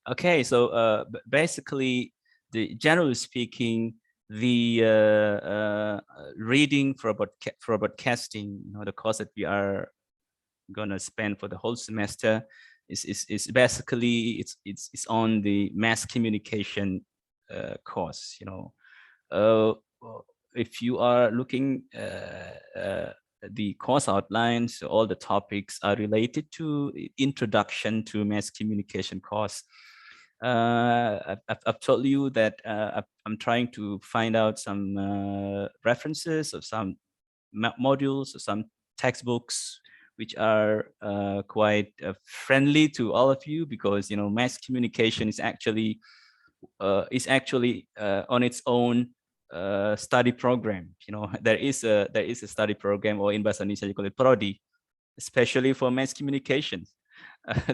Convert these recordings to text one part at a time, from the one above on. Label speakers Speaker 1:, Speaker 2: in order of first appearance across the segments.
Speaker 1: Okay, so basically, generally speaking, the reading for broadcasting, the course that we are gonna spend for the whole semester is basically it's on the mass communication course. Uh, if you are looking the course outlines, all the topics are related to introduction to mass communication course. I've told you that I'm trying to find out some references of some modules or some textbooks which are quite friendly to all of you, because mass communication is actually on its own study program. There is a study program, or in bahasa Indonesia you call it prodi, especially for mass communications.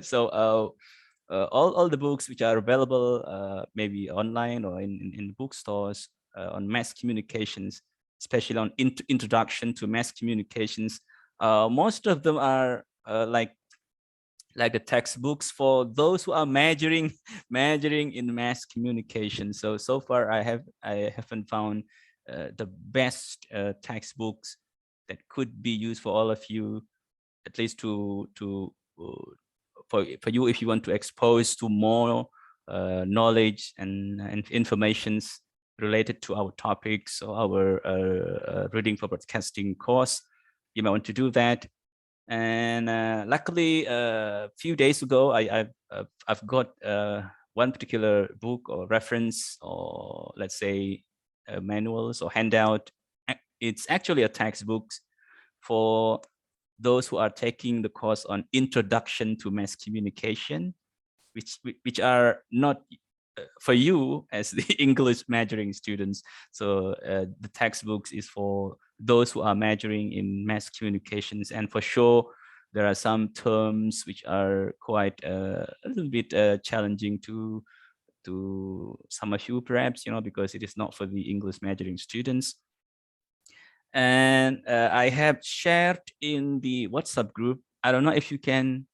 Speaker 1: So all the books which are available, maybe online or in bookstores, on mass communications, especially on introduction to mass communications, most of them are like the textbooks for those who are majoring majoring in mass communication. So far I haven't found the best textbooks that could be used for all of you, at least to for you, if you want to expose to more knowledge and informations related to our topics or our reading for broadcasting course. You might want to do that. And luckily, a few days ago, I've got one particular book or reference, or let's say manuals or handout. It's actually a textbook for those who are taking the course on introduction to mass communication, which are not for you as the English majoring students. So the textbooks is for those who are majoring in mass communications, and for sure there are some terms which are quite a little bit challenging to some of you, perhaps, because it is not for the English majoring students. And I have shared in the WhatsApp group. I don't know if you can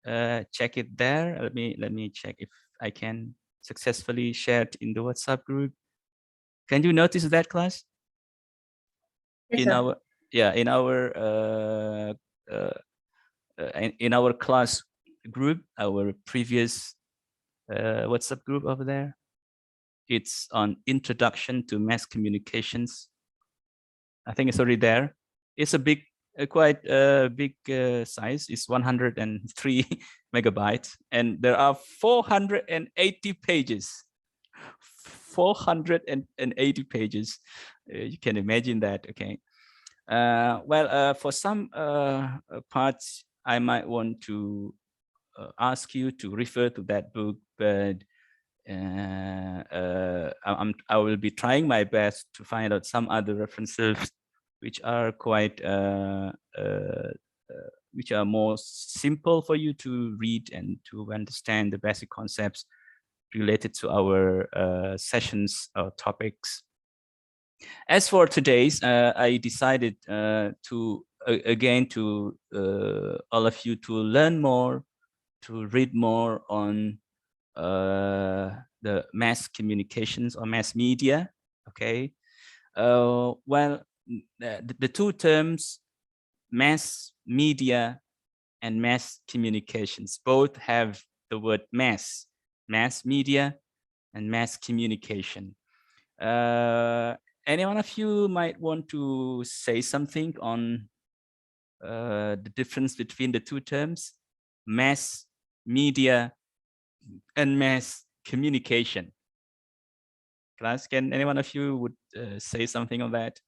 Speaker 1: check it there. Let me check if I can successfully share it in the WhatsApp group. Can you notice that, class?
Speaker 2: Yes,
Speaker 1: In
Speaker 2: sir.
Speaker 1: our uh, in our class group, our previous WhatsApp group over there, it's on introduction to mass communications. I think it's already there. It's a big, quite big size. It's 103 megabytes, and there are 480 pages. 480 pages. You can imagine that. Okay. Well, for some parts, I might want to ask you to refer to that book, but I will be trying my best to find out some other references which are quite which are more simple for you to read and to understand the basic concepts related to our sessions or topics. As for today's, I decided to again to all of you to learn more, to read more on the mass communications or mass media. Okay. Well, the two terms, mass media and mass communications, both have the word mass media and mass communication. Uh, any one of you might want to say something on the difference between the two terms, mass media and mass communication? Class, can any one of you would say something on that?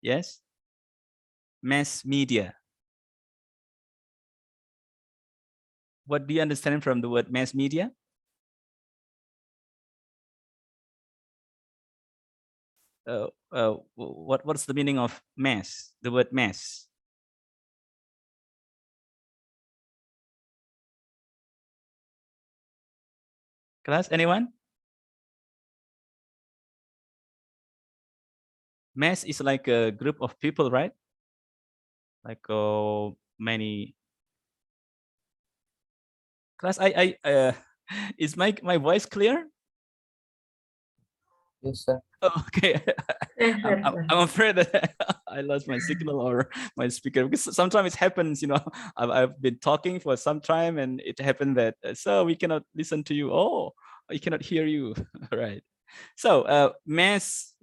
Speaker 1: Yes? Mass media. What do you understand from the word mass media? What's the meaning of mass? The word mass. Class, anyone? Mass is like a group of people, right? Like many class. Is my voice clear?
Speaker 3: Yes, sir.
Speaker 1: Okay.
Speaker 2: Yes, sir, sir.
Speaker 1: I'm afraid that I lost my signal or my speaker, because sometimes it happens, I've been talking for some time and it happened that, so we cannot listen to you. Oh, I cannot hear you. All right. So mass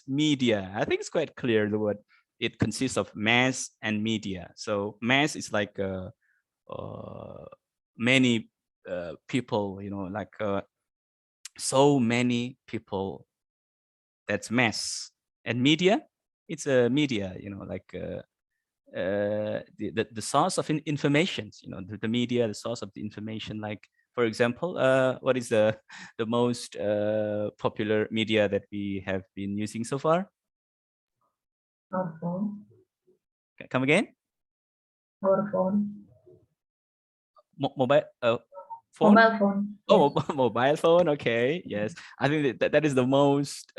Speaker 1: media, I think it's quite clear the word. It consists of mass and media. So mass is like many people, like so many people. That's mass. And media, it's a media, like the source of information, the media, the source of the information. Like, for example, what is the most popular media that we have been using so far?
Speaker 2: Our phone.
Speaker 1: Come again?
Speaker 2: Our phone.
Speaker 1: Mobile phone?
Speaker 2: Mobile phone.
Speaker 1: Oh,
Speaker 2: Yes.
Speaker 1: mobile phone. Okay. Yes. I think that is the most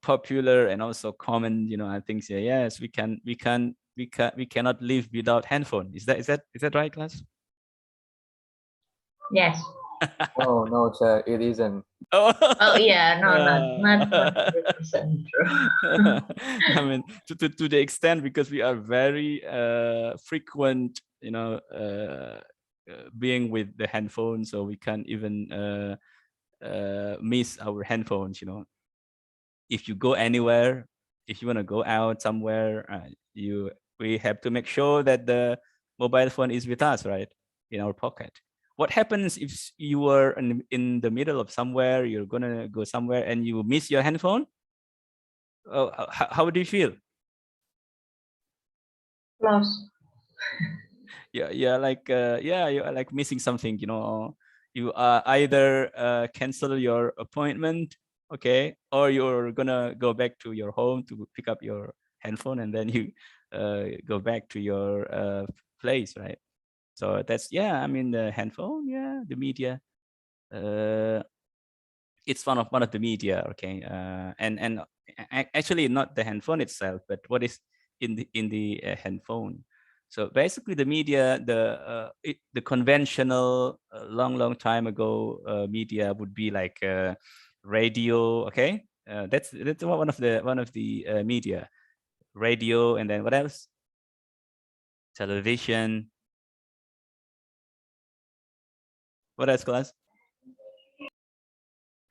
Speaker 1: popular and also common, I think. Yes, we cannot live without handphone. Is that right, class?
Speaker 2: Yes.
Speaker 3: Oh, no, sir, it isn't.
Speaker 1: Oh,
Speaker 2: Oh yeah, no, not 100% true.
Speaker 1: I mean, to the extent, because we are very frequent, being with the handphone, so we can't even miss our handphones. If you go anywhere, if you want to go out somewhere, we have to make sure that the mobile phone is with us, right, in our pocket. What happens if you are in the middle of somewhere, you're gonna go somewhere and you miss your handphone? How do you feel?
Speaker 2: Lost.
Speaker 1: Yeah, like you are like missing something. You either cancel your appointment, okay, or you're gonna go back to your home to pick up your handphone, and then you go back to your place, right? So that's, I mean, the handphone, the media, it's one of the media, okay. And actually not the handphone itself, but what is in the handphone. So basically the media, the conventional long time ago media would be like radio, okay. That's one of the media. Radio, and then what else? Television. What else, class?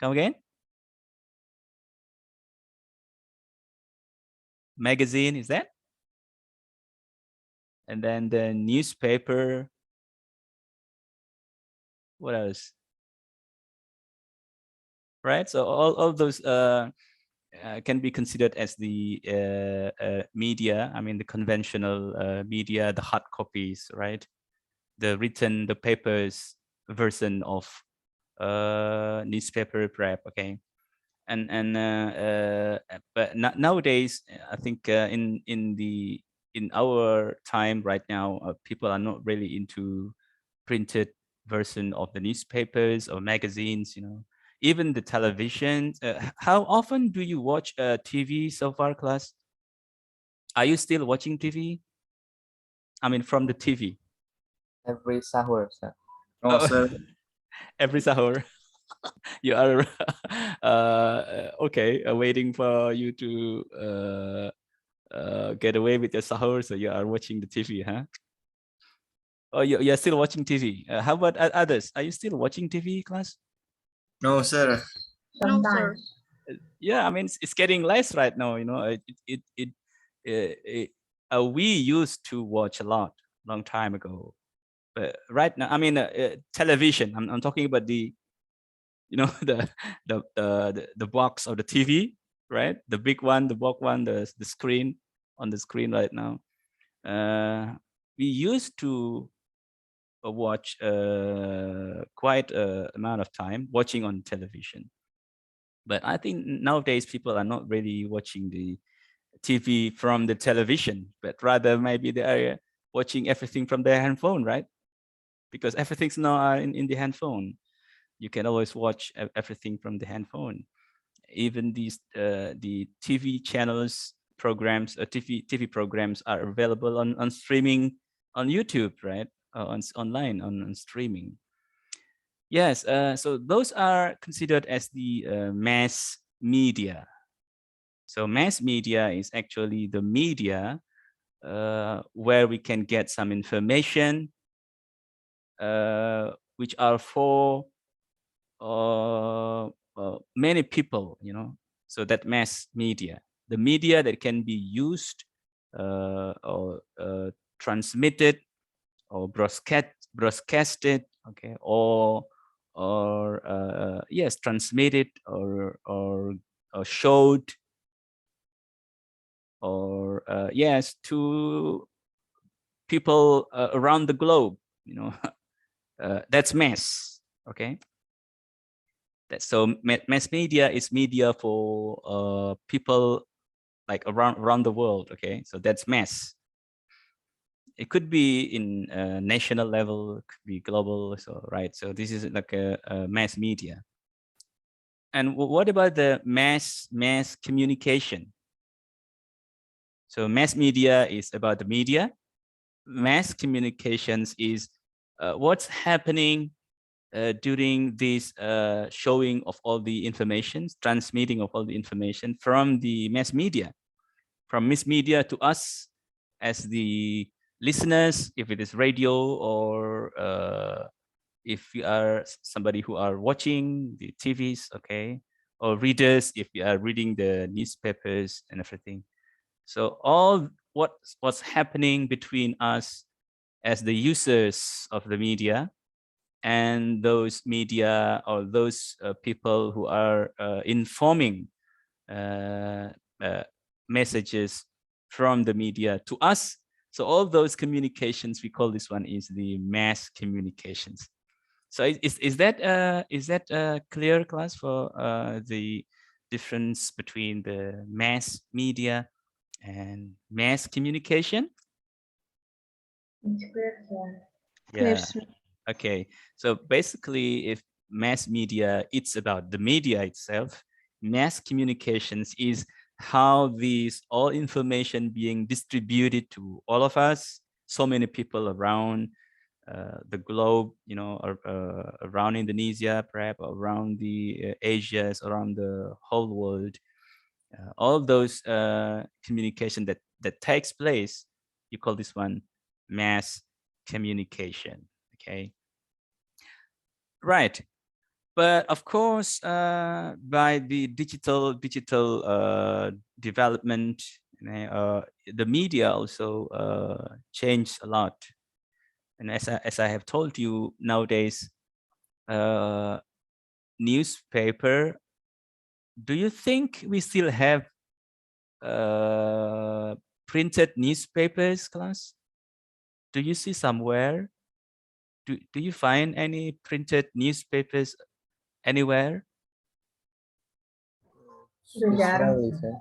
Speaker 1: Come again? Magazine, is that? And then the newspaper. What else? Right. So all those can be considered as the media. I mean, the conventional media, the hard copies, right? The written, the papers version of newspaper prep. Okay. But nowadays, I think in our time right now, people are not really into printed version of the newspapers or magazines. Even the television. How often do you watch TV so far, class? Are you still watching TV? I mean, from the TV.
Speaker 3: Every sahur, sir.
Speaker 4: No, sir.
Speaker 1: Every sahur. You are okay, waiting for you to get away with your sahur, so you are watching the TV, huh? Oh, you're still watching TV. How about others? Are you still watching TV, class?
Speaker 4: No, sir.
Speaker 5: No, sir.
Speaker 2: Sometimes.
Speaker 1: Yeah, I mean, it's getting less right now. We used to watch a lot long time ago, but right now, I mean, television. I'm talking about the the box of the TV, right? The big one, the box one, the screen on the screen right now. We used to watch quite a amount of time watching on television, but I think nowadays people are not really watching the TV from the television, but rather maybe they are watching everything from their handphone, right? Because everything's now in the handphone. You can always watch everything from the handphone. even these the TV channels programs, TV programs are available on streaming on YouTube, right? Online on streaming. Yes, so those are considered as the mass media. So mass media is actually the media where we can get some information which are for many people, you know. So that mass media, the media that can be used or transmitted or broadcasted, okay, or yes, transmitted or showed or yes, to people around the globe, you know. That's mass, okay. That's so mass media is media for people like around the world, okay. So that's mass. It could be in national level, it could be global, so right. So this is like a mass media. And what about the mass communication? So mass media is about the media. Mass communications is what's happening during this showing of all the information, transmitting of all the information from the mass media, from mass media to us as the listeners, if it is radio or if you are somebody who are watching the TVs, okay, or readers if you are reading the newspapers and everything. So all what's happening between us as the users of the media and those media or those people who are informing messages from the media to us. So all those communications, we call this one is the mass communications. So is that clear, class, for the difference between the mass media and mass communication?
Speaker 2: It's clear, sir.
Speaker 1: Yeah. Okay. So basically, if mass media, it's about the media itself. Mass communications is how these all information being distributed to all of us, so many people around the globe, you know, or, around Indonesia, perhaps around the Asias, around the whole world. All those communication that takes place, you call this one mass communication. Okay, right. But of course, by the digital development, the media also changed a lot. And as I have told you, nowadays, newspaper. Do you think we still have printed newspapers, class? Do you see somewhere? Do you find any printed newspapers anywhere?
Speaker 2: Udah jarang.
Speaker 3: Rarely, sir.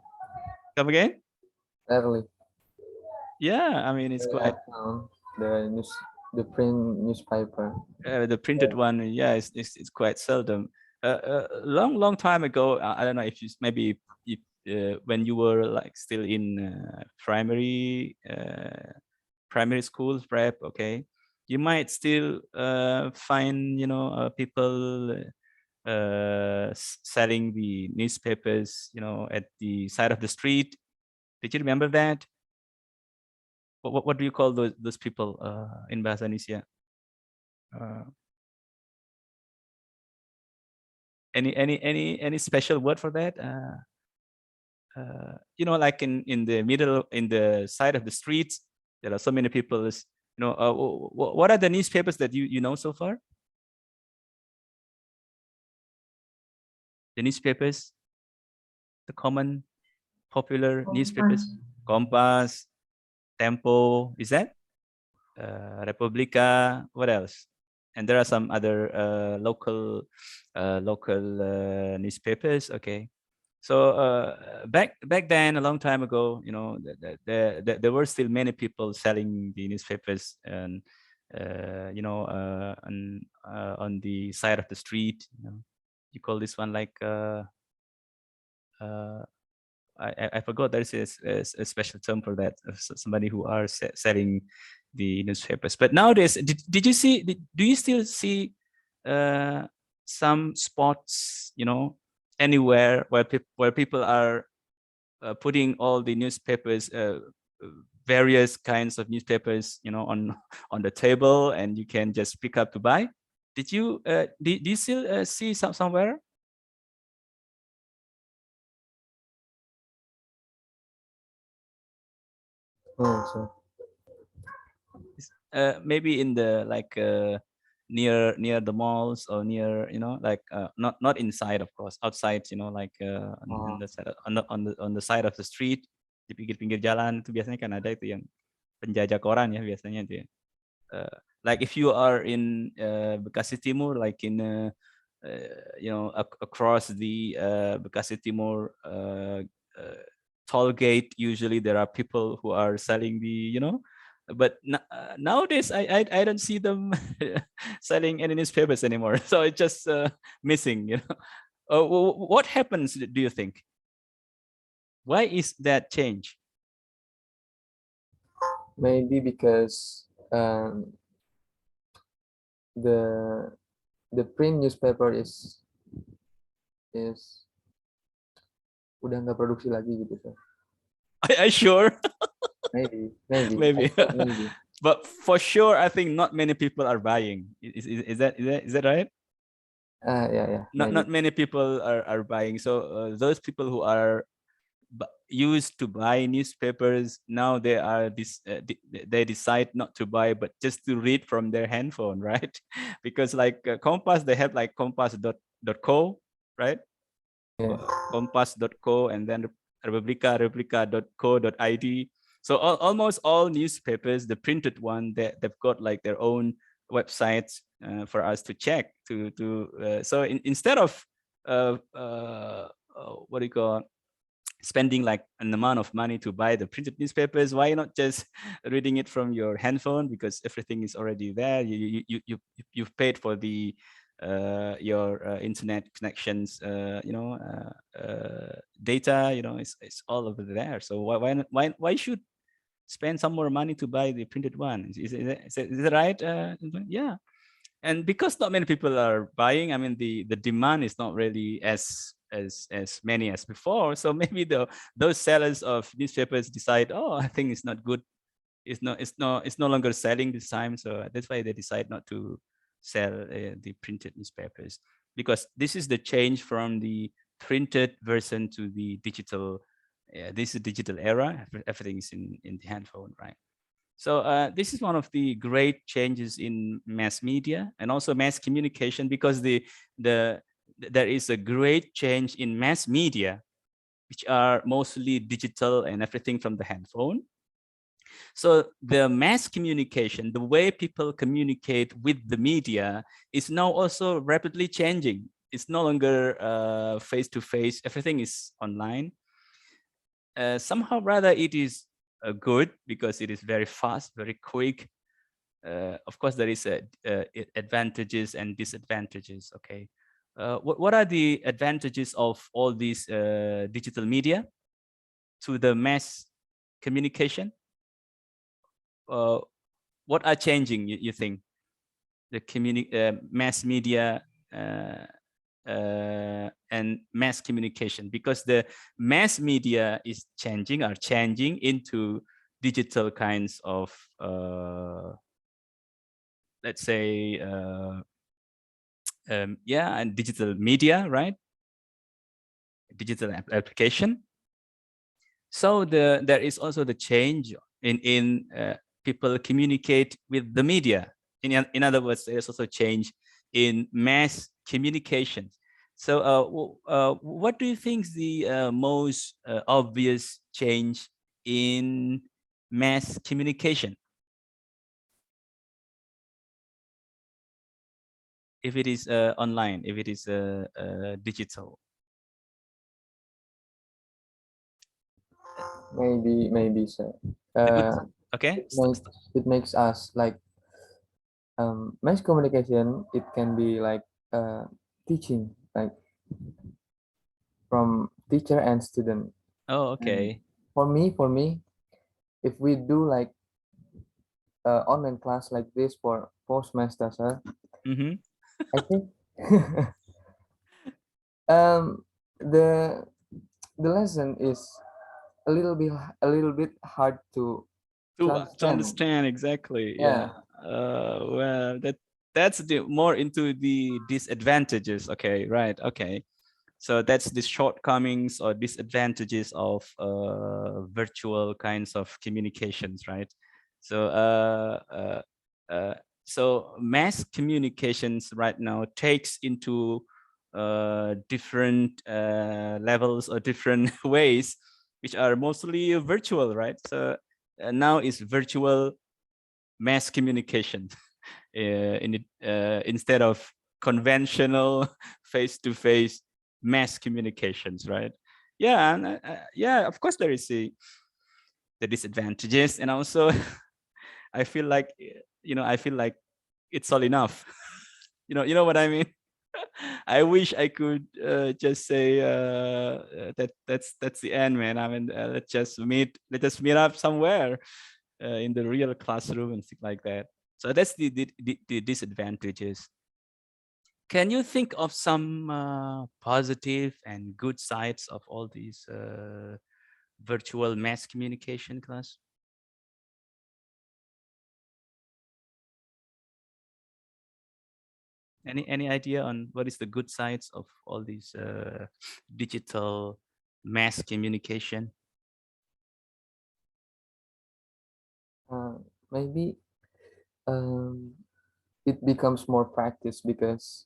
Speaker 1: Come again?
Speaker 3: Rarely.
Speaker 1: Yeah, I mean, it's quite
Speaker 3: The print newspaper.
Speaker 1: the printed one. Yeah, it's quite seldom. Long time ago, I don't know if you maybe if when you were like still in primary school prep, okay, you might still find, you know, people selling the newspapers, you know, at the side of the street. Did you remember that? What do you call those people in Bahasa Indonesia? Any special word for that? You know, like in the middle, in the side of the streets, there are so many people. You know, what are the newspapers that you know so far? The newspapers, the common, popular newspapers. Kompas, Tempo, is that? Republika, what else? And there are some other local newspapers. Okay, so back then, a long time ago, you know, there were still many people selling the newspapers and you know, on the side of the street. You know, you call this one like I forgot there is a special term for that. Somebody who are selling the newspapers. But nowadays, did you see? Do you still see some spots, anywhere where people are putting all the newspapers, various kinds of newspapers, on the table, and you can just pick up to buy? Did you do you still see somewhere?
Speaker 3: Oh, so
Speaker 1: Maybe in the near the malls, or near, not inside, of course, outside, like on the side, on the side of the street, di pinggir-pinggir jalan itu biasanya kan ada itu yang penjajah koran ya biasanya itu ya. Like if you are in Bekasi Timur, like in across the Bekasi Timur toll gate, usually there are people who are selling the, but nowadays I don't see them selling any newspapers anymore. So it's just missing. What happens, do you think? Why is that change?
Speaker 3: maybe because the print newspaper is udah nggak produksi lagi gitu, sir.
Speaker 1: Are you sure?
Speaker 3: Maybe.
Speaker 1: Maybe.
Speaker 3: Maybe.
Speaker 1: But for sure, I think not many people are buying. Is that right?
Speaker 3: Yeah.
Speaker 1: Not many people are buying. So those people who are used to buy newspapers, now they are they decide not to buy, but just to read from their handphone, right? Because like Kompas, they have like kompas.co, right?
Speaker 3: Yeah.
Speaker 1: Kompas.co, and then republica.co.id. So almost all newspapers, the printed one, they've got like their own websites for us to check. So instead of what do you call, spending like an amount of money to buy the printed newspapers, why not just reading it from your handphone, because everything is already there. You've paid for the your internet connections, data, it's all over there. So why should spend some more money to buy the printed one? Is it right? Yeah. And because not many people are buying, I mean, the demand is not really as many as before. So maybe those sellers of newspapers decide, oh, I think it's not good. It's no longer selling this time. So that's why they decide not to sell the printed newspapers, because this is the change from the printed version to the digital. This is digital era. Everything is in the handphone, right? So this is one of the great changes in mass media and also mass communication, because there is a great change in mass media, which are mostly digital and everything from the handphone. So the mass communication, the way people communicate with the media, is now also rapidly changing. It's no longer face-to-face. Everything is online. Somehow rather it is good, because it is very fast, very quick. Of course, there is advantages and disadvantages. Okay, what are the advantages of all these digital media to the mass communication? What are changing, you think, the mass media and mass communication? Because the mass media is changing into digital kinds of let's say and digital media, right? Digital application. So there is also the change in people communicate with the media. In other words, there is also change in mass communication. So what do you think is the most obvious change in mass communication? If it is online, if it is digital.
Speaker 3: Maybe, sir.
Speaker 1: Okay.
Speaker 3: It makes us like mass communication. It can be like teaching, like from teacher and student.
Speaker 1: Oh, okay.
Speaker 3: For me, if we do like online class like this for 4 semesters, sir,
Speaker 1: Mm-hmm.
Speaker 3: I think um the the lesson is a little bit hard to
Speaker 1: To
Speaker 3: understand.
Speaker 1: understand exactly.
Speaker 3: Yeah.
Speaker 1: Well, that's the more into the disadvantages. Okay, right. Okay. So that's the shortcomings or disadvantages of virtual kinds of communications, right? So so mass communications right now takes into different levels or different ways, which are mostly virtual, right? So now it's virtual mass communication instead of conventional face-to-face mass communications, right? Yeah, and yeah, of course there is the disadvantages, and also I feel like I feel like it's all enough. You know what I mean. I wish I could just say that's the end, man. I mean, let us meet up somewhere in the real classroom and things like that. So that's the disadvantages. Can you think of some positive and good sides of all these virtual mass communication class? Any idea on what is the good sides of all these digital mass communication?
Speaker 3: Maybe it becomes more practice because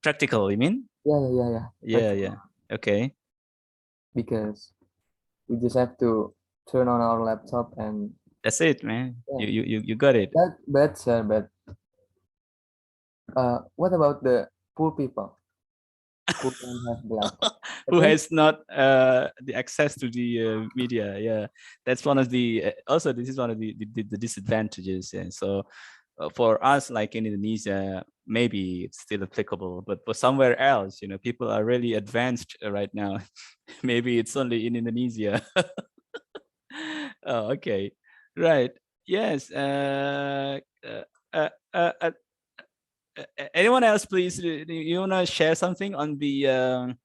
Speaker 1: Practical, you mean?
Speaker 3: yeah.
Speaker 1: Yeah. Okay.
Speaker 3: Because we just have to turn on our laptop and
Speaker 1: That's it, man.
Speaker 3: Yeah.
Speaker 1: You got it.
Speaker 3: but sir, but what about the poor people who don't have the laptop? I
Speaker 1: Who
Speaker 3: think
Speaker 1: has not the access to the media? Yeah, that's one of the also this is one of the disadvantages. And so for us, like in Indonesia, maybe it's still applicable, but for somewhere else, people are really advanced right now. Maybe it's only in Indonesia. Oh, okay, right. Yes. Uh, uh, uh, Anyone else, please? You want to share something on the?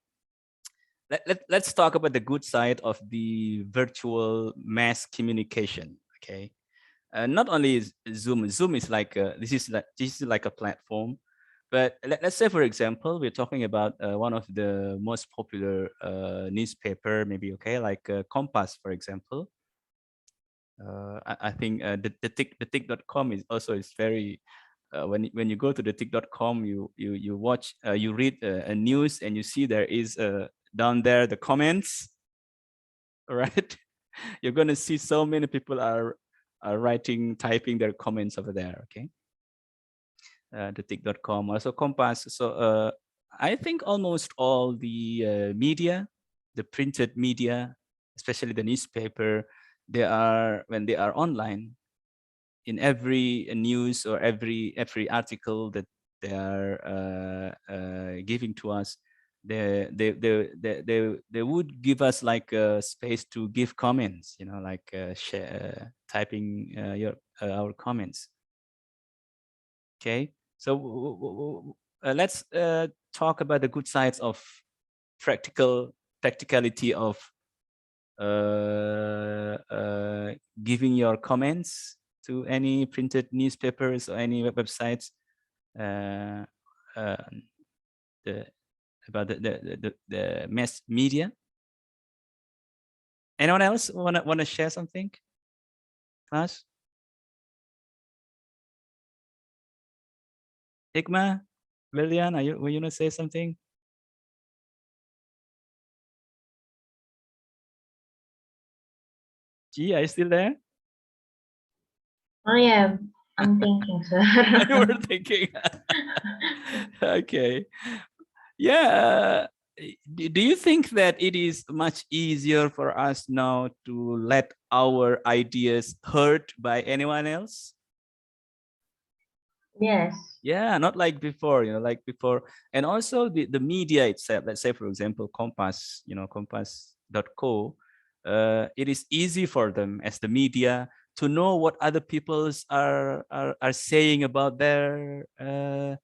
Speaker 1: Let's talk about the good side of the virtual mass communication. Okay, not only is Zoom. Zoom is like this is like a platform, but let's say, for example, we're talking about one of the most popular newspaper, maybe, okay, like Compass, for example. I think the tick.com is also is very when you go to the tick.com, you watch you read a news, and you see there is down there the comments, right? You're going to see so many people are typing their comments over there. Okay, the tick.com, also Compass. So I think almost all the media, the printed media, especially the newspaper, when they are online, in every news or every article that they are giving to us, they would give us like a space to give comments, like typing our comments. Okay, so let's talk about the good sides of practicality of giving your comments to any printed newspapers or any websites the about the mass media. Anyone else wanna share something, class? Hikmah, Lilian, were you gonna say something? Gee, are you still there?
Speaker 2: Oh yeah, I'm thinking, sir.
Speaker 1: You were thinking. Okay. Yeah. Do you think that it is much easier for us now to let our ideas heard by anyone else?
Speaker 2: Yes.
Speaker 1: Yeah, not like before, like before. And also the media itself, let's say, for example, Compass, compass.co, it is easy for them as the media to know what other people's are saying about their, the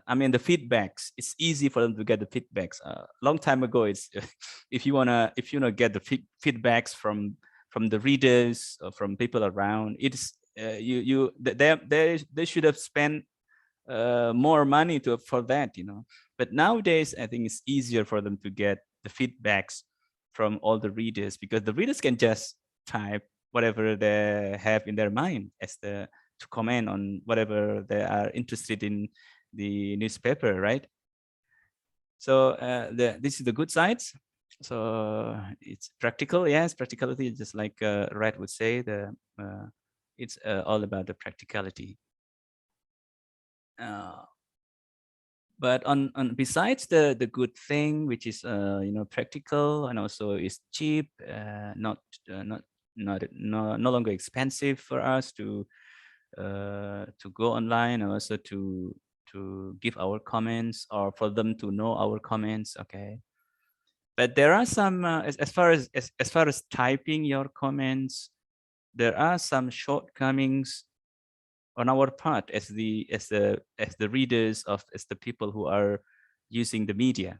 Speaker 1: feedbacks. It's easy for them to get the feedbacks. Long time ago, it's if you wanna get the feedbacks from the readers or from people around, it's they should have spent more money for that, but nowadays I think it's easier for them to get the feedbacks from all the readers, because the readers can just type whatever they have in their mind as to comment on whatever they are interested in the newspaper, right? So this is the good sides. So it's practical. Yes, practicality, just like Red would say, it's all about the practicality. But on besides the good thing, which is practical, and also is cheap, not no longer expensive for us to go online, and also to give our comments, or for them to know our comments. Okay, but there are some as far as typing your comments, there are some shortcomings on our part as the readers, as the people who are using the media,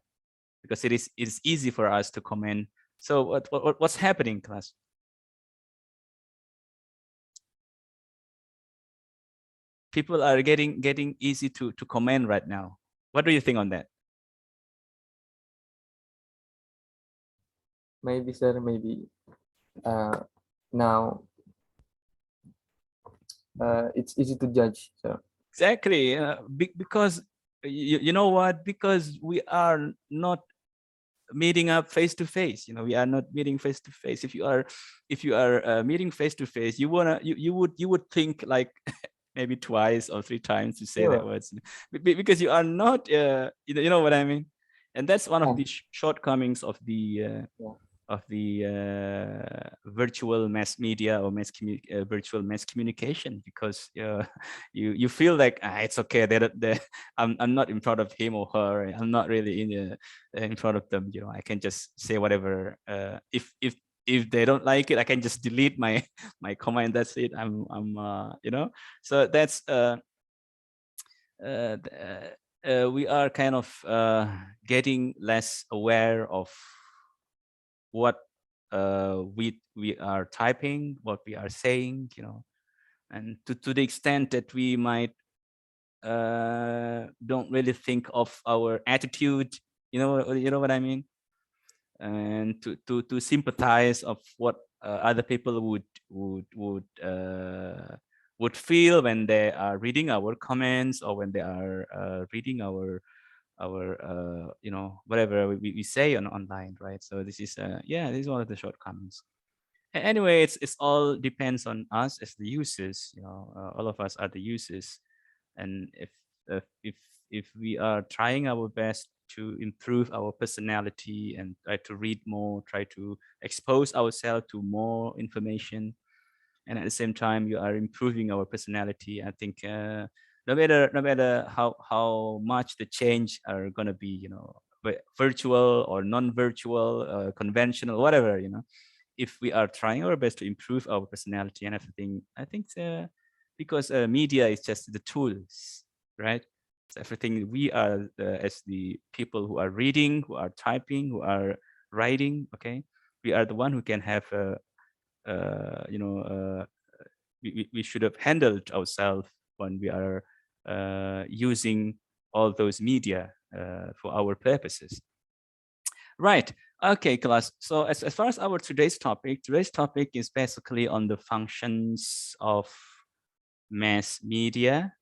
Speaker 1: because it is easy for us to comment. So what's happening, class? People are getting easy to comment right now. What do you think on that?
Speaker 3: Maybe, sir, maybe now it's easy to judge, sir.
Speaker 1: Exactly, because you know what? Because we are not meeting up face to face. We are not meeting face to face. If you are meeting face to face, you would think like maybe twice or three times to say
Speaker 3: Sure.
Speaker 1: that words, because you are not you know what I mean. And that's one of
Speaker 3: Yeah.
Speaker 1: the shortcomings of the virtual mass media, or virtual mass communication, because you feel like it's okay, I'm not in front of him or her, I'm not really in front of them, I can just say whatever. If they don't like it, I can just delete my comment. That's it. I'm so that's we are kind of getting less aware of what we are typing, what we are saying, and to the extent that we might don't really think of our attitude, you know what I mean, and to sympathize of what other people would feel when they are reading our comments, or when they are reading our whatever we say online, right? So this is this is one of the shortcomings. Anyway, it's all depends on us as the users. All of us are the users, and if we are trying our best to improve our personality and try to read more, try to expose ourselves to more information, and at the same time you are improving our personality, I think no matter how much the change are going to be, virtual or non-virtual, conventional, whatever, if we are trying our best to improve our personality and everything, I think because media is just the tools, right? So everything, we are as the people who are reading, who are typing, who are writing, okay, we are the one who can have we should have handled ourselves when we are using all those media for our purposes. Right. Okay, class. So as far as our today's topic is basically on the functions of mass media.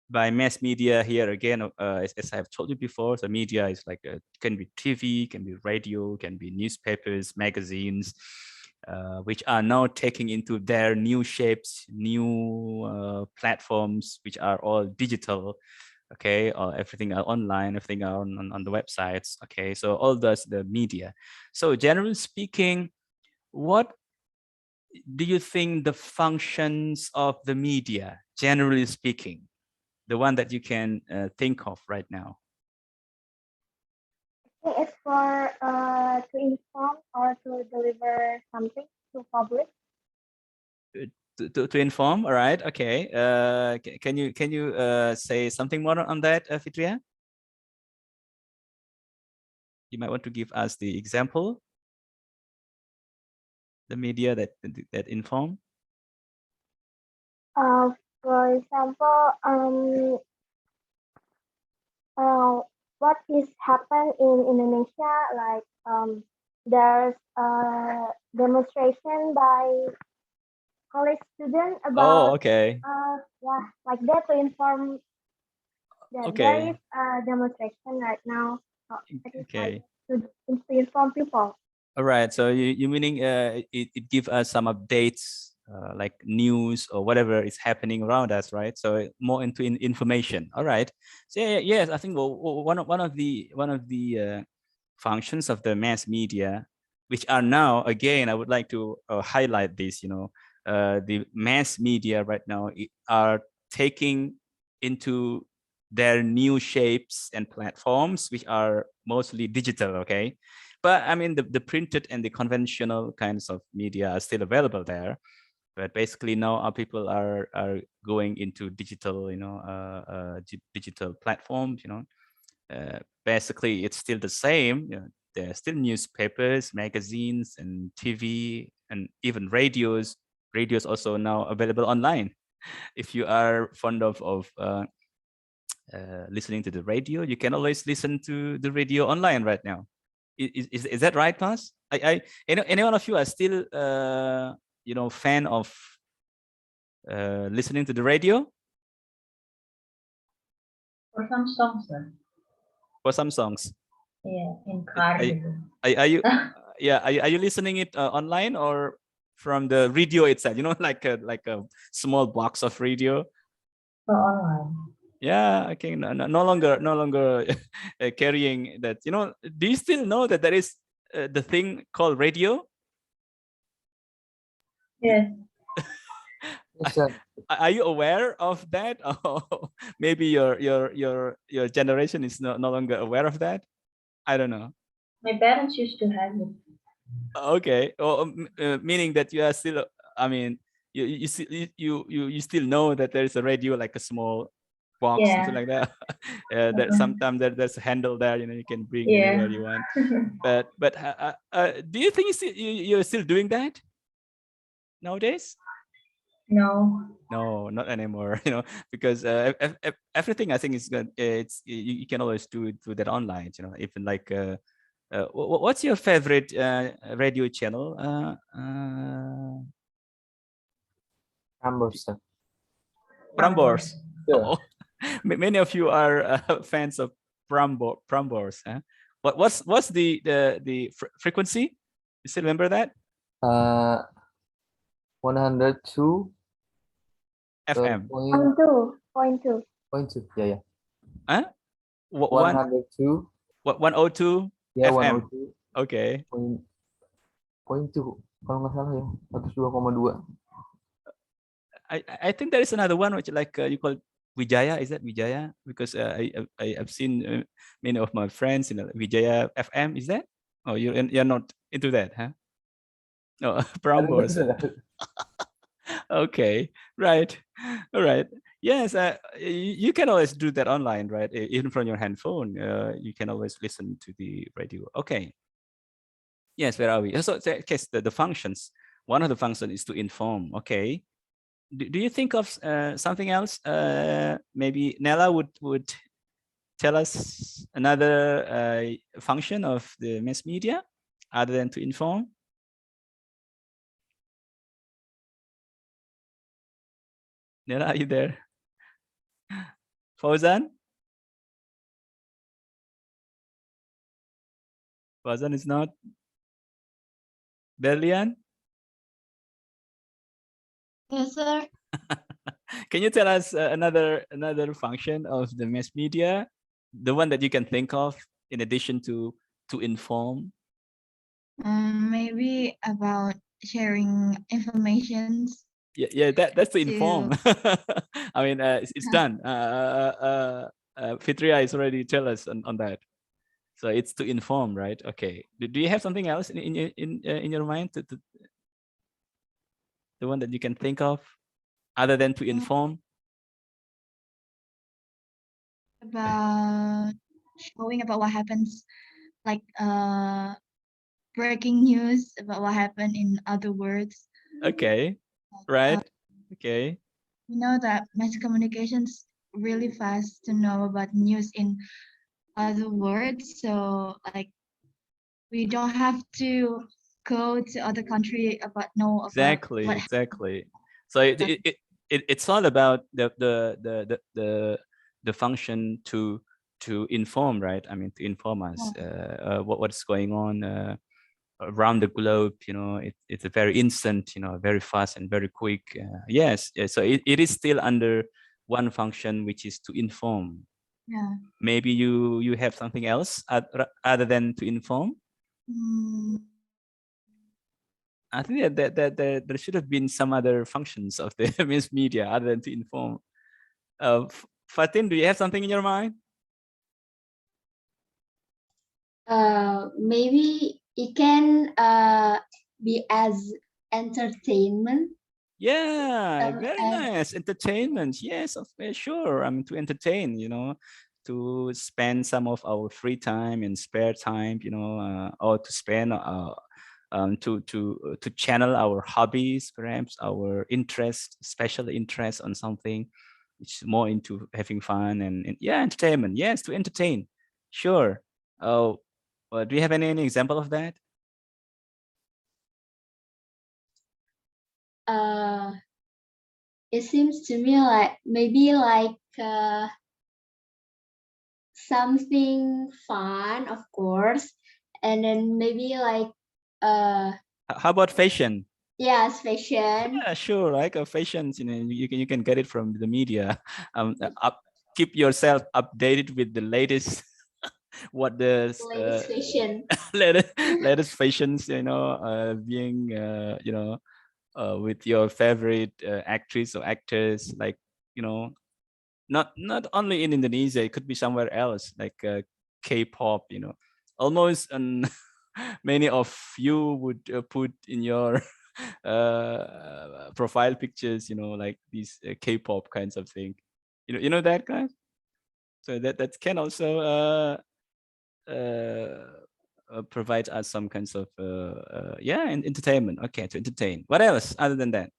Speaker 1: By mass media here again, as I've told you before, the media is like can be TV, can be radio, can be newspapers, magazines, which are now taking into their new shapes, new platforms, which are all digital. Okay, or everything are online, everything are on the websites. Okay, so all that's the media. So generally speaking, what do you think the functions of the media, generally speaking? the one that you can think of right now.
Speaker 5: I think it's for to inform or to deliver something to public.
Speaker 1: To inform, all right, okay. Can you say something more on that, Fitria? You might want to give us the example, the media that inform.
Speaker 5: For example, what is happen in Indonesia? Like there's a demonstration by college student
Speaker 1: Oh,
Speaker 5: about
Speaker 1: okay.
Speaker 5: yeah, like that to inform that
Speaker 1: Okay.
Speaker 5: there is a demonstration right now. So it is
Speaker 1: Okay.
Speaker 5: like to inform people.
Speaker 1: All right. So you meaning it give us some updates, like news or whatever is happening around us, right? So more into information. All right. So yes, I think one of the functions of the mass media, which are now again, I would like to highlight this. The mass media right now are taking into their new shapes and platforms, which are mostly digital. Okay. But I mean, the printed and the conventional kinds of media are still available there. But basically now our people are going into digital, digital platforms. Basically it's still the same. There are still newspapers, magazines, and TV, and even radios. Radios also now available online. If you are fond of listening to the radio, you can always listen to the radio online right now. Is that right, Mas? Any one of you are still fan of listening to the radio?
Speaker 2: For some songs, sir.
Speaker 1: For some songs.
Speaker 2: Yeah, in car.
Speaker 1: Are you are you listening it online or from the radio itself? Like a small box of radio.
Speaker 2: So online.
Speaker 1: Yeah, okay. No longer carrying that. Do you still know that there is the thing called radio?
Speaker 2: Yes.
Speaker 3: Yes, sir.
Speaker 1: Are you aware of that? Or maybe your generation is no longer aware of that? I don't know.
Speaker 2: My parents used to have it.
Speaker 1: Okay. Meaning that you are still. I mean, you still know that there is a radio, like a small box,
Speaker 2: Yeah.
Speaker 1: something like that. That sometimes there's a handle there. You can bring
Speaker 2: Yeah.
Speaker 1: anywhere you want. But do you think you're still doing that nowadays?
Speaker 2: No.
Speaker 1: No, not anymore. Because everything I think is good. You can always do that online. Even like what's your favorite radio channel?
Speaker 3: Prambors, sir.
Speaker 1: Prambors.
Speaker 3: Yeah.
Speaker 1: Oh, many of you are fans of Prambors. Huh? What's the frequency? You still remember that?
Speaker 3: 102
Speaker 1: FM.
Speaker 3: point
Speaker 5: 2.2.
Speaker 3: yeah.
Speaker 1: Huh?
Speaker 3: 102.
Speaker 1: 102
Speaker 3: Ya,
Speaker 1: FM.
Speaker 3: 102.
Speaker 1: Okay.
Speaker 3: Point 2 kalau nggak salah ya, 102,2.
Speaker 1: I think there is another one which like you call Wijaya. Is that Wijaya? Because I've seen many of my friends Wijaya FM. Is that? Oh, you're not into that, huh? No, Prambors. Okay, right, all right. Yes, you can always do that online, right? Even from your handphone, you can always listen to the radio. Okay. Yes, where are we? So case the functions. One of the functions is to inform. Okay. Do you think of something else? Maybe Nella would tell us another function of the mass media other than to inform. Nella, are you there? Fauzan? Fauzan is not. Berlian?
Speaker 6: Yes, sir.
Speaker 1: Can you tell us another function of the mass media, the one that you can think of in addition to inform?
Speaker 6: Maybe about sharing information
Speaker 1: Yeah, that's to inform.
Speaker 6: to
Speaker 1: I mean, it's done. Fitria is already tell us on that. So it's to inform, right? Okay. Do you have something else in your mind to the one that you can think of other than to inform?
Speaker 6: about showing about what happens, like breaking news about what happened in other words.
Speaker 1: Okay. Right. Okay.
Speaker 6: You know that mass communications really fast to know about news in other words. So like we don't have to go to other country about know about
Speaker 1: Exactly.
Speaker 6: what
Speaker 1: Exactly. So it's all about the function to inform, right? I mean, to inform us what's going on around the globe. You know, it's a very instant, you know, very fast and very quick. Yes. Yeah, so it is still under one function, which is to inform.
Speaker 6: Yeah.
Speaker 1: Maybe you have something else other than to inform. I think that there should have been some other functions of the mass media other than to inform. Fatin, do you have something in your mind?
Speaker 7: Maybe it can be as entertainment.
Speaker 1: Yeah, very
Speaker 7: and
Speaker 1: nice. Entertainment. Yes, sure. I mean, to entertain, you know, to spend some of our free time and spare time, you know, or to spend to channel our hobbies, perhaps our interest, special interest on something which is more into having fun and yeah, entertainment. Yes, to entertain. Sure. Oh, do you have any example of that?
Speaker 7: it seems to me like maybe like something fun, of course, and then maybe like
Speaker 1: How about fashion?
Speaker 7: yes, fashion.
Speaker 1: Yeah, sure. Like fashions, you know, you can get it from the media. Keep yourself updated with the latest what the
Speaker 7: Latest fashion.
Speaker 1: latest fashions, you know, being you know, with your favorite actress or actors, like, you know, not only in Indonesia, it could be somewhere else, like K-pop, you know, almost many of you would put in your profile pictures, you know, like these K-pop kinds of thing, you know that, guys. So that can also provide us some kinds of yeah, and entertainment. Okay, to entertain. What else other than that?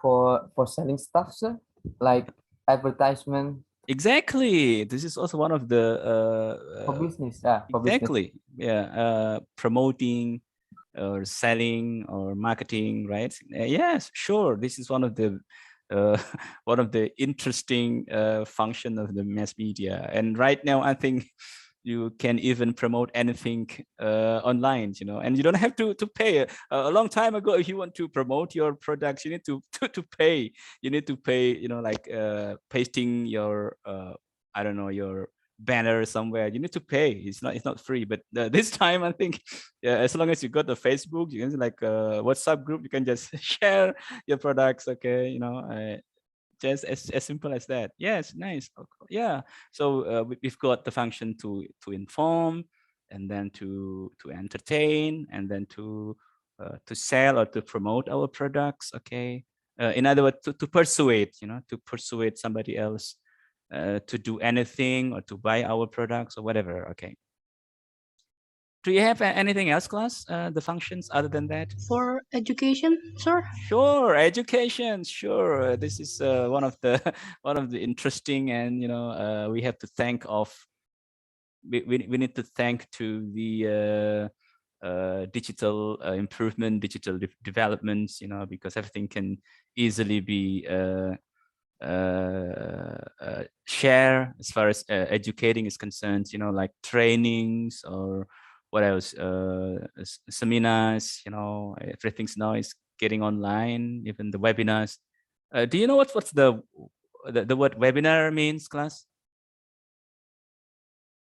Speaker 3: For selling stuff, sir, like advertisement.
Speaker 1: Exactly. This is also one of the
Speaker 3: For business, for
Speaker 1: exactly.
Speaker 3: business.
Speaker 1: Yeah, promoting or selling or marketing, right? Yes, sure. This is one of the one of the interesting function of the mass media. And right now, I think you can even promote anything online, you know, and you don't have to pay. A long time ago, if you want to promote your products, you need to pay. You need to pay, you know, like pasting your I don't know, your banner somewhere. You need to pay. It's not free. But this time, I think, yeah, as long as you got the Facebook, you can like WhatsApp group, you can just share your products. Okay, you know. Just as simple as that. Yes, nice. Yeah. So we've got the function to inform, and then to entertain, and then to sell or to promote our products. Okay. In other words, to persuade, you know, to persuade somebody else to do anything or to buy our products or whatever. Okay. Do you have anything else, class? The functions other than that?
Speaker 8: For education, sir?
Speaker 1: Sure, education. Sure, this is one of the one of the interesting, and you know, we have to thank of. We need to thank to the digital improvement, digital developments. You know, because everything can easily be share as far as educating is concerned. You know, like trainings or what else, seminars. You know, everything's now is getting online, even the webinars. Do you know what's the word webinar means, class?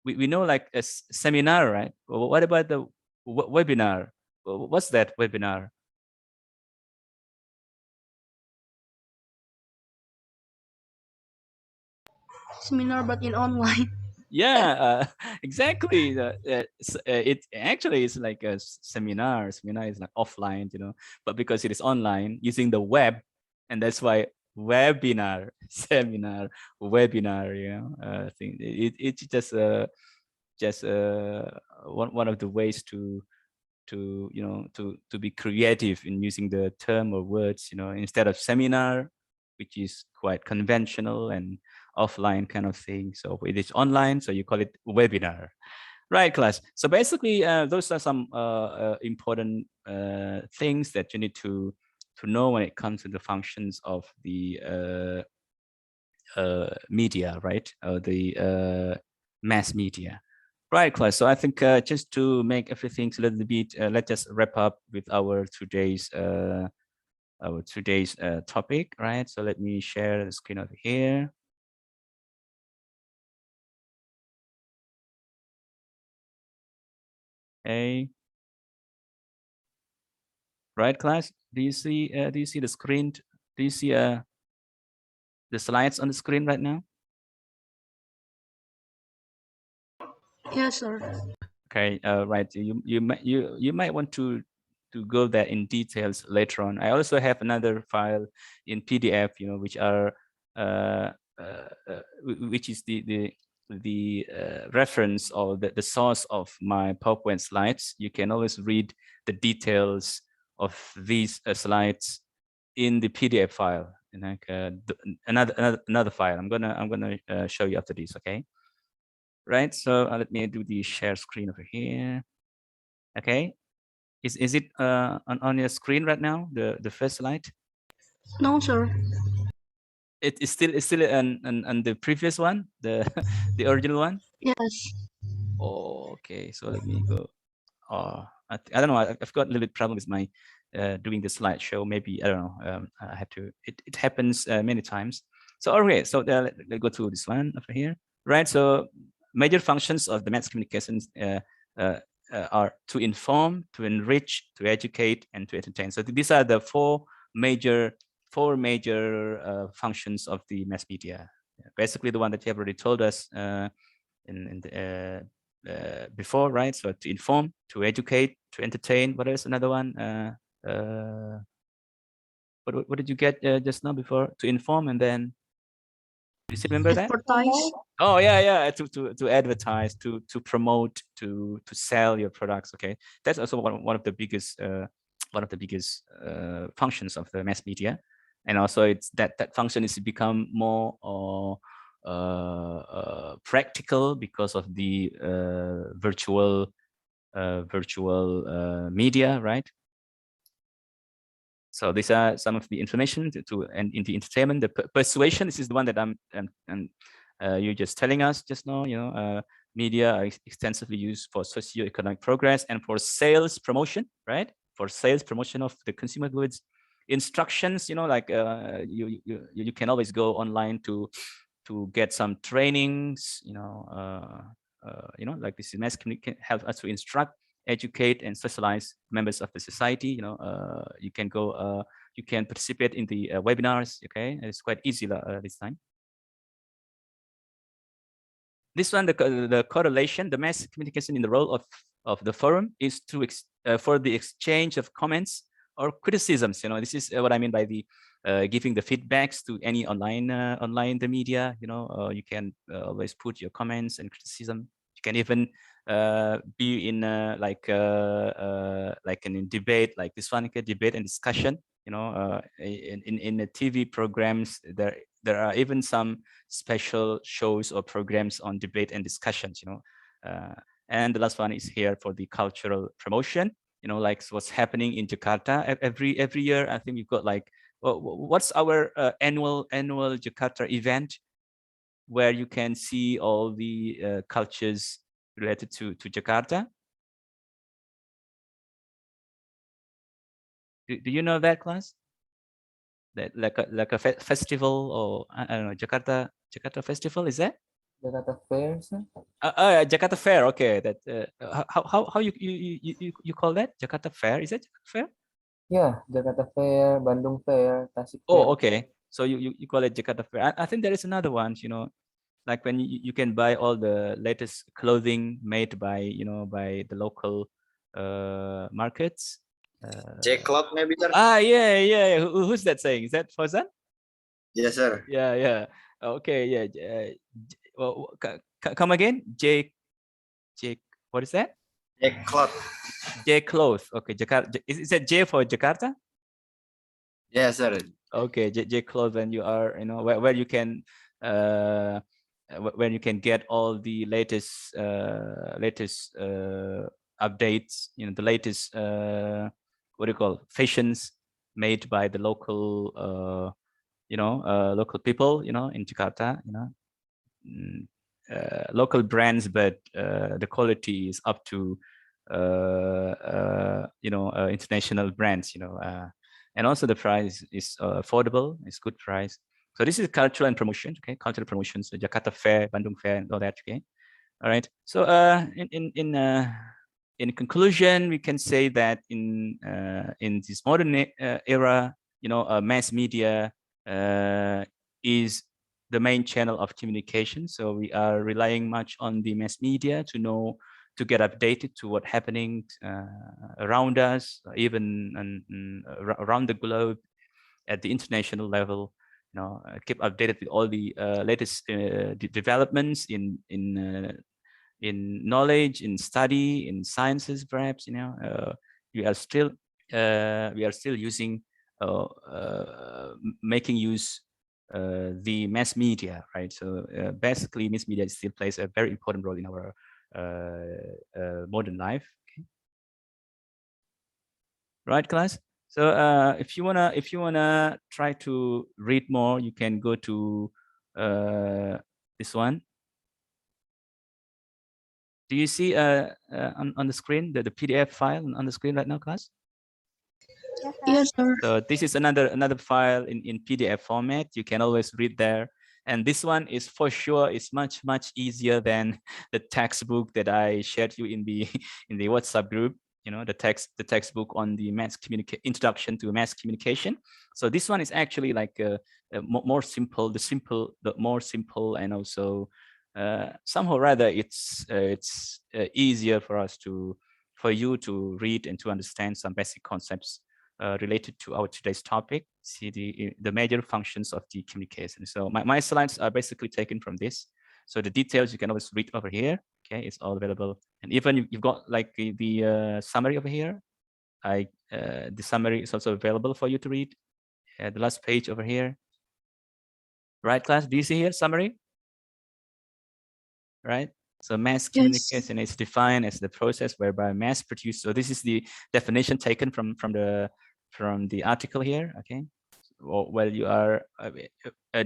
Speaker 1: We know like a seminar, right? What about the webinar? what's that webinar?
Speaker 8: Seminar, but in online.
Speaker 1: Yeah, exactly. It actually is like a seminar. Seminar is like offline, but because it is online using the web, and that's why webinar, seminar, webinar. I think it's just one of the ways to be creative in using the term or words. Instead of seminar, which is quite conventional and offline kind of thing. So it is online, so you call it webinar. Right, class. So basically, those are some important things that you need to know when it comes to the functions of the media, right? The mass media. Right, class. So I think just to make everything a little bit, let's just wrap up with our today's topic, right? So let me share the screen over here. Okay. Right, class. Do you see the screen? Do you see the slides on the screen right now?
Speaker 8: Yes, sir.
Speaker 1: Okay. Right. You might want to go there in details later on. I also have another file in PDF, which are which is the reference or the source of my PowerPoint slides. You can always read the details of these slides in the PDF file. And like another file. I'm gonna show you after this. Okay. Right. So let me do the share screen over here. Okay. Is it on your screen right now? The first slide.
Speaker 8: No, sir.
Speaker 1: It's still on the previous one, the the original one.
Speaker 8: Yes.
Speaker 1: Oh, okay. So let me go. Oh, I don't know. I've got a little bit problem with my doing the slideshow. Maybe I don't know. I had to. It happens many times. So okay. So let's go to this one over here. Right. So major functions of the mass communications are to inform, to enrich, to educate, and to entertain. So these are the four major functions of the mass media. Basically, the one that you have already told us in the, before, right? So to inform, to educate, to entertain. What is another one? What did you get just now before? To inform, and then you still remember that?
Speaker 8: Advertise.
Speaker 1: Oh yeah. To advertise, to promote, to sell your products. Okay, that's also one of the biggest functions of the mass media, and also it's that function is to become more practical because of the virtual media, right? So these are some of the information and in the entertainment, the persuasion. This is the one that you're just telling us just now. Media are extensively used for socio-economic progress and for sales promotion, right? For sales promotion of the consumer goods. Instructions, like you can always go online to get some trainings. Like this mass communication help us to instruct, educate, and socialize members of the society. You can go, you can participate in the webinars. Okay, it's quite easy this time. This one, the correlation, the mass communication in the role of the forum is to for the exchange of comments or criticisms. This is what I mean by the giving the feedbacks to any online the media. You can always put your comments and criticism. You can even be in like in debate, like this one, debate and discussion. In the TV programs, there are even some special shows or programs on debate and discussions. And the last one is here for the cultural promotion. Like what's happening in Jakarta every year. I think we've got like, what's our annual Jakarta event, where you can see all the cultures related to Jakarta. Do you know that, class? That like a festival, or I don't know, Jakarta festival, is that?
Speaker 3: Jakarta Fair, sir.
Speaker 1: Jakarta Fair. Okay, that how you call that? Jakarta Fair? Is that Jakarta Fair?
Speaker 3: Yeah, Jakarta Fair, Bandung Fair, Tasik Fair.
Speaker 1: Oh, okay. So you call it Jakarta Fair. I think there is another one. You know, like when you can buy all the latest clothing made by by the local markets.
Speaker 4: J-Cloud maybe, sir?
Speaker 1: Yeah. Who's that saying? Is that Fauzan?
Speaker 4: Yes, sir.
Speaker 1: Yeah. Okay, yeah. Well, come again. J. What is that?
Speaker 4: J-Cloud.
Speaker 1: J clothes. Okay, Jakarta. Is that J for Jakarta?
Speaker 4: Yes, sir.
Speaker 1: Okay, J clothes, and you are where you can where you can get all the latest updates. The latest what do you call fashions made by the local local people in Jakarta. Local brands, but the quality is up to international brands. And also the price is affordable. It's good price. So this is cultural and promotion. Okay, cultural promotions. So Jakarta Fair, Bandung Fair, and all that. Okay, all right. So in conclusion, we can say that in this modern era, mass media is the main channel of communication. So we are relying much on the mass media to get updated to what's happening around us, even around the globe, at the international level. Keep updated with all the latest developments in knowledge, in study, in sciences. Perhaps we are still using making use the mass media, right? So basically, mass media still plays a very important role in our modern life. Okay. Right, class. So if you wanna try to read more, you can go to this one. Do you see on the screen the PDF file on the screen right now, class?
Speaker 8: Yes, sir.
Speaker 1: So this is another file in PDF format. You can always read there. And this one is for sure is much easier than the textbook that I shared you in the WhatsApp group. The textbook on the introduction to mass communication. So this one is actually like a more simple, the more simple, and also somehow rather it's easier for you to read and to understand some basic concepts related to our today's topic. See the major functions of the communication. So my slides are basically taken from this. So the details you can always read over here. Okay, it's all available. And even you've got like the summary over here. The summary is also available for you to read. The last page over here. Right, class? Do you see here summary? Right. So mass communication is defined as the process whereby mass produced. So this is the definition taken from the article here. Okay. While you are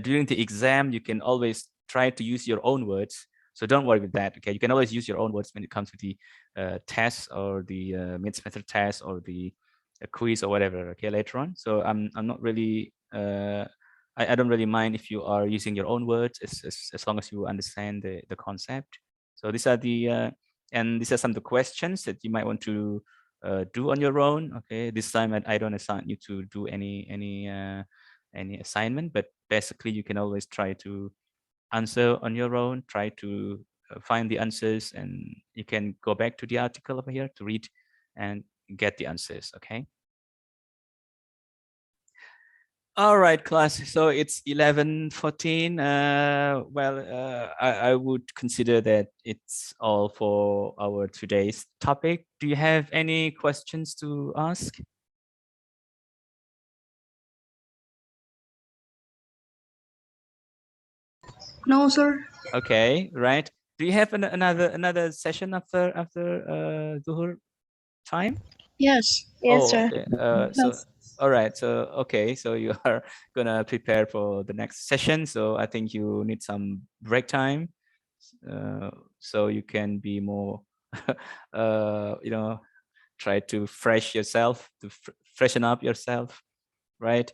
Speaker 1: during the exam, you can always try to use your own words. So don't worry with that. Okay, you can always use your own words when it comes to the test or the mid-semester test or the quiz or whatever. Okay, later on. So I'm not really I don't really mind if you are using your own words as long as you understand the concept. So these are the and these are some of the questions that you might want to do on your own. Okay, this time I don't assign you to do any assignment, but basically you can always try to answer on your own, try to find the answers, and you can go back to the article over here to read and get the answers. Okay. All right, class. So it's 11:14. I would consider that it's all for our today's topic. Do you have any questions to ask?
Speaker 8: No, sir.
Speaker 1: Okay, right. Do you have another session after Zuhur time?
Speaker 8: Yes.
Speaker 5: Yes,
Speaker 1: Oh,
Speaker 5: sir.
Speaker 1: okay. So all right. So okay. So you are gonna prepare for the next session. So I think you need some break time, so you can be more, try to freshen up yourself, right?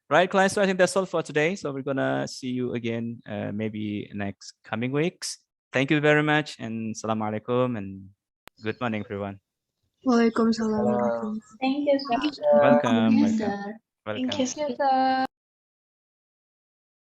Speaker 1: Right, clients. So I think that's all for today. So we're gonna see you again, maybe next coming weeks. Thank you very much, and Assalamualaikum, and good morning, everyone.
Speaker 8: Waalaikumsalam.
Speaker 3: Uh,
Speaker 7: Thank you, sir.
Speaker 1: Welcome.
Speaker 7: Yes,
Speaker 1: Welcome.
Speaker 7: sir.
Speaker 1: Welcome.
Speaker 5: Thank you, sir.